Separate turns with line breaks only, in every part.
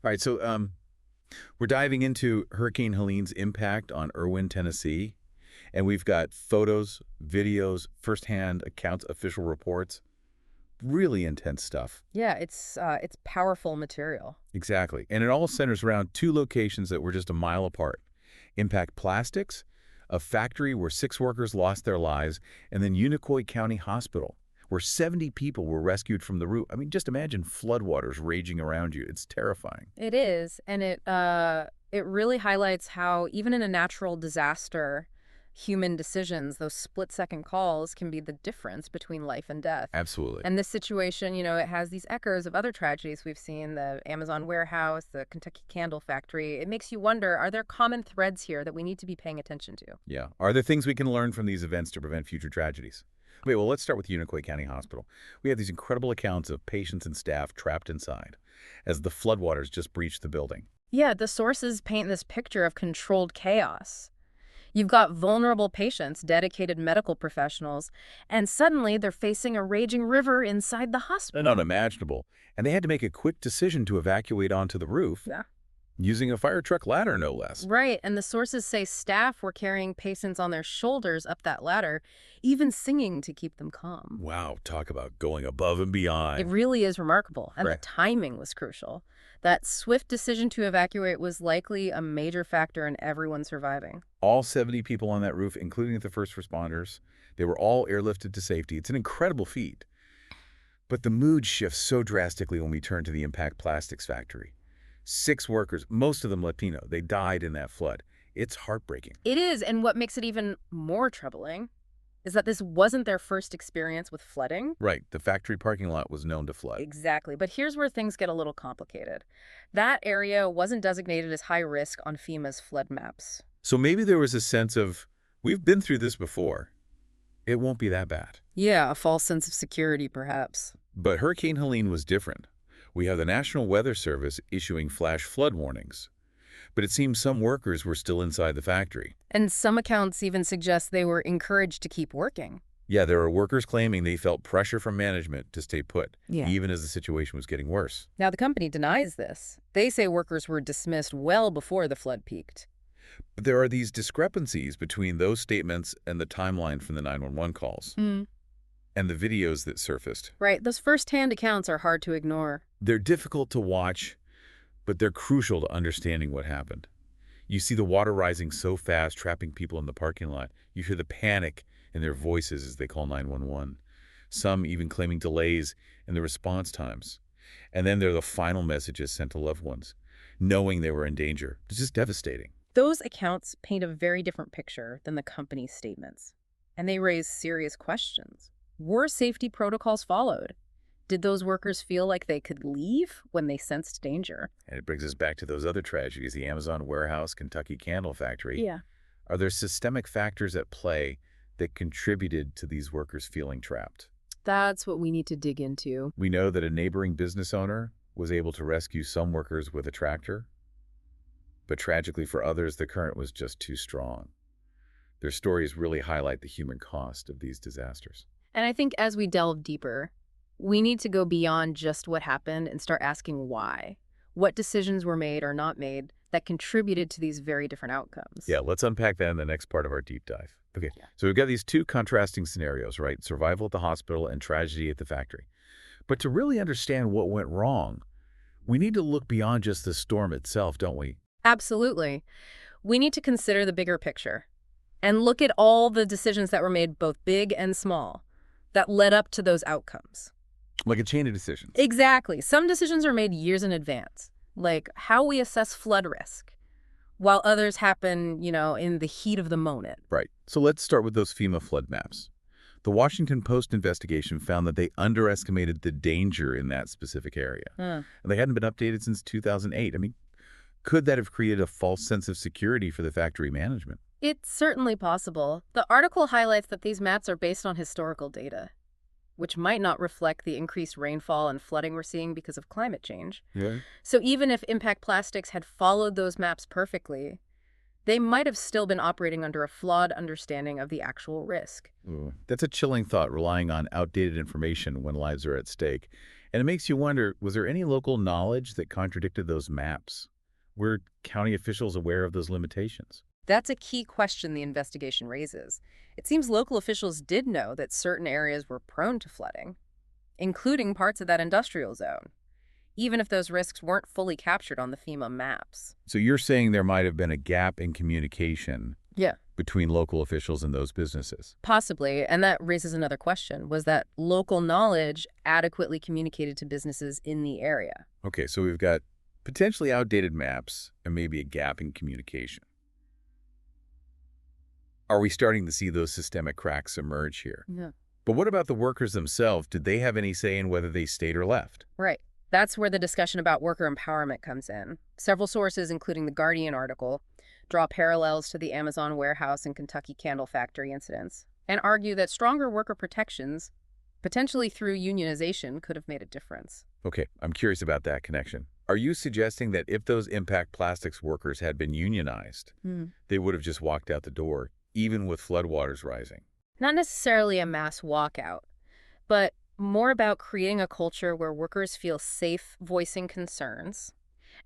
All right, so we're diving into Hurricane Helene's impact on Erwin, Tennessee, and we've got photos, videos, firsthand accounts, official reports. Really intense stuff.
Yeah, it's powerful material.
Exactly. And it all centers around two locations that were just a mile apart. Impact Plastics, a factory where 6 workers lost their lives, and then Unicoi County Hospital, where 70 people were rescued from the roof. I mean, just imagine floodwaters raging around you. It's terrifying.
It is, and it really highlights how even in a natural disaster, human decisions, those split-second calls can be the difference between life and death.
Absolutely.
And this situation, it has these echoes of other tragedies we've seen, the Amazon warehouse, the Kentucky Candle Factory. It makes you wonder, are there common threads here that we need to be paying attention to?
Yeah. Are there things we can learn from these events to prevent future tragedies? Okay, well, let's start with Unicoi County Hospital. We have these incredible accounts of patients and staff trapped inside as the floodwaters just breached the building.
Yeah, the sources paint this picture of controlled chaos. You've got vulnerable patients, dedicated medical professionals, and suddenly they're facing a raging river inside the hospital.
Unimaginable. And they had to make a quick decision to evacuate onto the roof,
Yeah.
using a fire truck ladder, no less.
Right, and the sources say staff were carrying patients on their shoulders up that ladder, even singing to keep them calm.
Wow, talk about going above and
It
beyond.
really is remarkable, and the
Correct.
timing was crucial. That swift decision to evacuate was likely a major factor in everyone surviving.
All 70 people on that roof, including the first responders, they were all airlifted to safety. It's an incredible feat. But the mood shifts so drastically when we turn to the Impact Plastics factory. 6 workers, most of them Latino, they died in that flood. It's heartbreaking.
It is, and what makes it even more troubling is that this wasn't their first experience with flooding.
Right, the factory parking lot was known to flood.
Exactly, but here's where things get a little complicated. That area wasn't designated as high risk on FEMA's flood maps.
So maybe there was a sense of, we've been through this before. It won't be that bad.
Yeah, a false sense of security, perhaps.
But Hurricane Helene was different. We have the National Weather Service issuing flash flood warnings. But it seems some workers were still inside the factory.
And some accounts even suggest they were encouraged to keep working.
Yeah, there are workers claiming they felt pressure from management to stay put,
Yeah.
even as the situation was getting worse.
Now, the company denies this. They say workers were dismissed well before the flood peaked.
But there are these discrepancies between those statements and the timeline from the 911 calls
Mm.
and the videos that surfaced.
Right, those first-hand accounts are hard to ignore.
They're difficult to watch, but they're crucial to understanding what happened. You see the water rising so fast, trapping people in the parking lot. You hear the panic in their voices as they call 911. Some even claiming delays in the response times. And then there are the final messages sent to loved ones, knowing they were in danger. It's just devastating.
Those accounts paint a very different picture than the company's statements. And they raise serious questions. Were safety protocols followed? Did those workers feel like they could leave when they sensed danger?
And it brings us back to those other tragedies, the Amazon warehouse, Kentucky Candle Factory.
Yeah.
Are there systemic factors at play that contributed to these workers feeling trapped?
That's what we need to dig into.
We know that a neighboring business owner was able to rescue some workers with a tractor, but tragically for others, the current was just too strong. Their stories really highlight the human cost of these disasters.
And I think as we delve deeper, we need to go beyond just what happened and start asking why. What decisions were made or not made that contributed to these very different outcomes?
Yeah, let's unpack that in the next part of our deep dive. Okay,
Yeah.
so we've got these two contrasting scenarios, right? Survival at the hospital and tragedy at the factory. But to really understand what went wrong, we need to look beyond just the storm itself, don't we?
Absolutely. We need to consider the bigger picture and look at all the decisions that were made, both big and small, that led up to those outcomes.
Like a chain of decisions.
Exactly. Some decisions are made years in advance, like how we assess flood risk, while others happen, in the heat of the moment.
Right. So let's start with those FEMA flood maps. The Washington Post investigation found that they underestimated the danger in that specific area.
Huh.
And they hadn't been updated since 2008. I mean, could that have created a false sense of security for the factory management?
It's certainly possible. The article highlights that these maps are based on historical data, which might not reflect the increased rainfall and flooding we're seeing because of climate change.
Yeah.
So even if Impact Plastics had followed those maps perfectly, they might have still been operating under a flawed understanding of the actual risk.
That's a chilling thought, relying on outdated information when lives are at stake. And it makes you wonder, was there any local knowledge that contradicted those maps? Were county officials aware of those limitations?
That's a key question the investigation raises. It seems local officials did know that certain areas were prone to flooding, including parts of that industrial zone, even if those risks weren't fully captured on the FEMA maps.
So you're saying there might have been a gap in communication
Yeah.
between local officials and those businesses?
Possibly, and that raises another question. Was that local knowledge adequately communicated to businesses in the area?
Okay, so we've got potentially outdated maps and maybe a gap in communication. Are we starting to see those systemic cracks emerge here?
Yeah.
But what about the workers themselves? Did they have any say in whether they stayed or left?
Right. That's where the discussion about worker empowerment comes in. Several sources, including the Guardian article, draw parallels to the Amazon warehouse and Kentucky candle factory incidents and argue that stronger worker protections, potentially through unionization, could have made a difference.
Okay, I'm curious about that connection. Are you suggesting that if those impact plastics workers had been unionized, they would have just walked out the door, even with floodwaters rising?
Not necessarily a mass walkout, but more about creating a culture where workers feel safe voicing concerns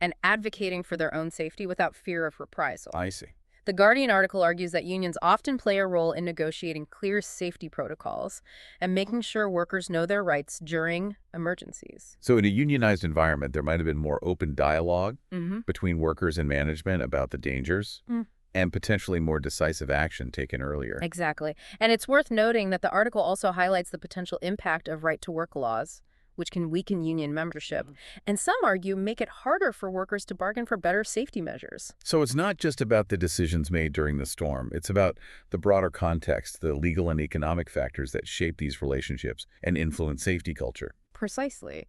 and advocating for their own safety without fear of reprisal.
I see.
The Guardian article argues that unions often play a role in negotiating clear safety protocols and making sure workers know their rights during emergencies.
So in a unionized environment, there might have been more open dialogue between workers and management about the dangers and potentially more decisive action taken earlier.
Exactly. And it's worth noting that the article also highlights the potential impact of right-to-work laws, which can weaken union membership, and some argue make it harder for workers to bargain for better safety measures.
So it's not just about the decisions made during the storm. It's about the broader context, the legal and economic factors that shape these relationships and influence safety culture.
Precisely.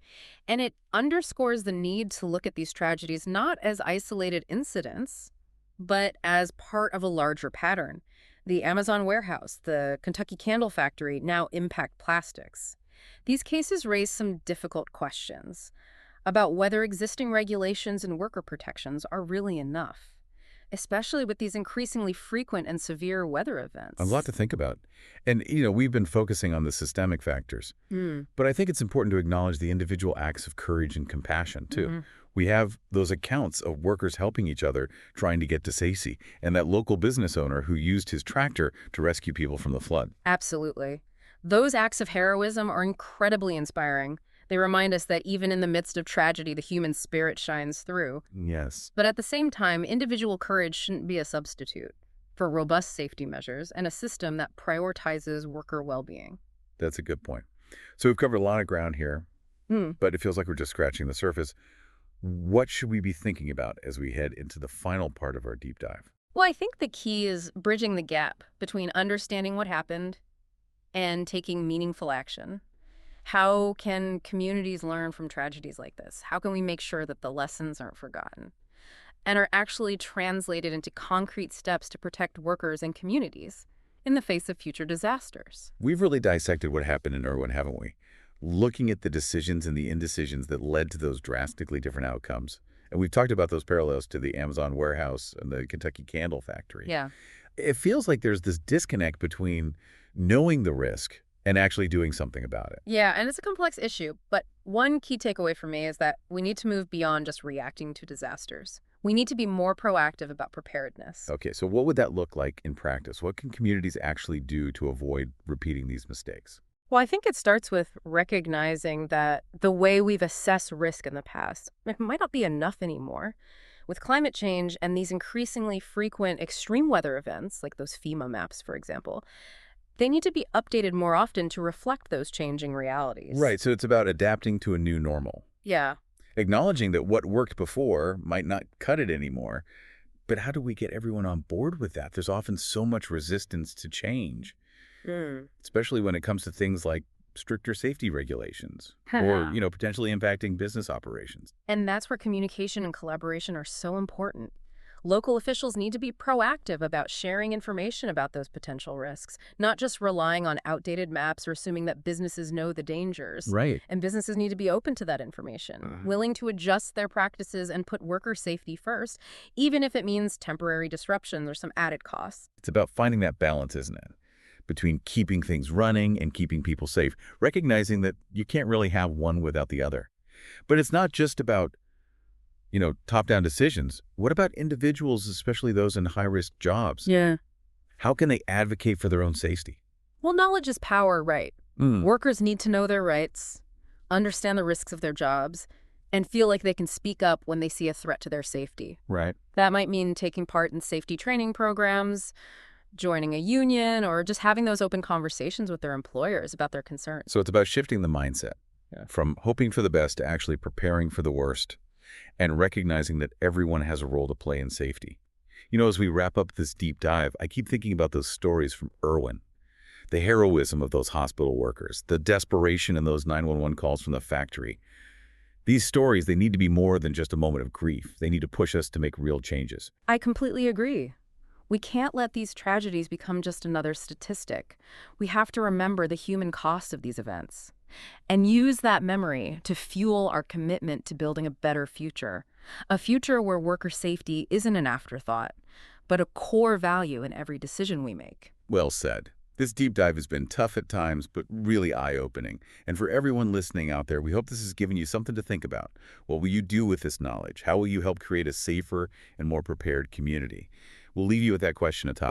And it underscores the need to look at these tragedies not as isolated incidents, but as part of a larger pattern. The Amazon warehouse, the Kentucky candle factory, now impact plastics. These cases raise some difficult questions about whether existing regulations and worker protections are really enough, especially with these increasingly frequent and severe weather events.
A lot to think about. And, we've been focusing on the systemic factors. But I think it's important to acknowledge the individual acts of courage and compassion, too. We have those accounts of workers helping each other trying to get to safety, and that local business owner who used his tractor to rescue people from the flood.
Absolutely. Those acts of heroism are incredibly inspiring. They remind us that even in the midst of tragedy, the human spirit shines through.
Yes.
But at the same time, individual courage shouldn't be a substitute for robust safety measures and a system that prioritizes worker well-being.
That's a good point. So we've covered a lot of ground here, but it feels like we're just scratching the surface. What should we be thinking about as we head into the final part of our deep dive?
Well, I think the key is bridging the gap between understanding what happened and taking meaningful action. How can communities learn from tragedies like this? How can we make sure that the lessons aren't forgotten and are actually translated into concrete steps to protect workers and communities in the face of future disasters?
We've really dissected what happened in Erwin, haven't we? Looking at the decisions and the indecisions that led to those drastically different outcomes. And we've talked about those parallels to the Amazon warehouse and the Kentucky candle factory.
Yeah.
It feels like there's this disconnect between knowing the risk and actually doing something about it.
Yeah, and it's a complex issue, but one key takeaway for me is that we need to move beyond just reacting to disasters. We need to be more proactive about preparedness.
Okay, so what would that look like in practice? What can communities actually do to avoid repeating these mistakes?
Well, I think it starts with recognizing that the way we've assessed risk in the past, it might not be enough anymore. With climate change and these increasingly frequent extreme weather events, like those FEMA maps, for example, they need to be updated more often to reflect those changing realities.
Right, so it's about adapting to a new normal.
Yeah.
Acknowledging that what worked before might not cut it anymore. But how do we get everyone on board with that? There's often so much resistance to change, especially when it comes to things like stricter safety regulations or, potentially impacting business operations.
And that's where communication and collaboration are so important. Local officials need to be proactive about sharing information about those potential risks, not just relying on outdated maps or assuming that businesses know the dangers.
Right.
And businesses need to be open to that information, willing to adjust their practices and put worker safety first, even if it means temporary disruptions or some added costs.
It's about finding that balance, isn't it? between keeping things running and keeping people safe, recognizing that you can't really have one without the other. But it's not just about, top-down decisions. What about individuals, especially those in high-risk jobs?
Yeah.
How can they advocate for their own safety?
Well, knowledge is power, right?
Mm,
Workers need to know their rights, understand the risks of their jobs, and feel like they can speak up when they see a threat to their safety.
right.
That might mean taking part in safety training programs, joining a union, or just having those open conversations with their employers about their concerns.
So it's about shifting the mindset from hoping for the best to actually preparing for the worst and recognizing that everyone has a role to play in safety. As we wrap up this deep dive, I keep thinking about those stories from Erwin, the heroism of those hospital workers, the desperation in those 911 calls from the factory. These stories, they need to be more than just a moment of grief. They need to push us to make real changes.
I completely agree. We can't let these tragedies become just another statistic. We have to remember the human cost of these events and use that memory to fuel our commitment to building a better future. A future where worker safety isn't an afterthought, but a core value in every decision we make.
Well said. This deep dive has been tough at times, but really eye-opening. And for everyone listening out there, we hope this has given you something to think about. What will you do with this knowledge? How will you help create a safer and more prepared community? We'll leave you with that question atop.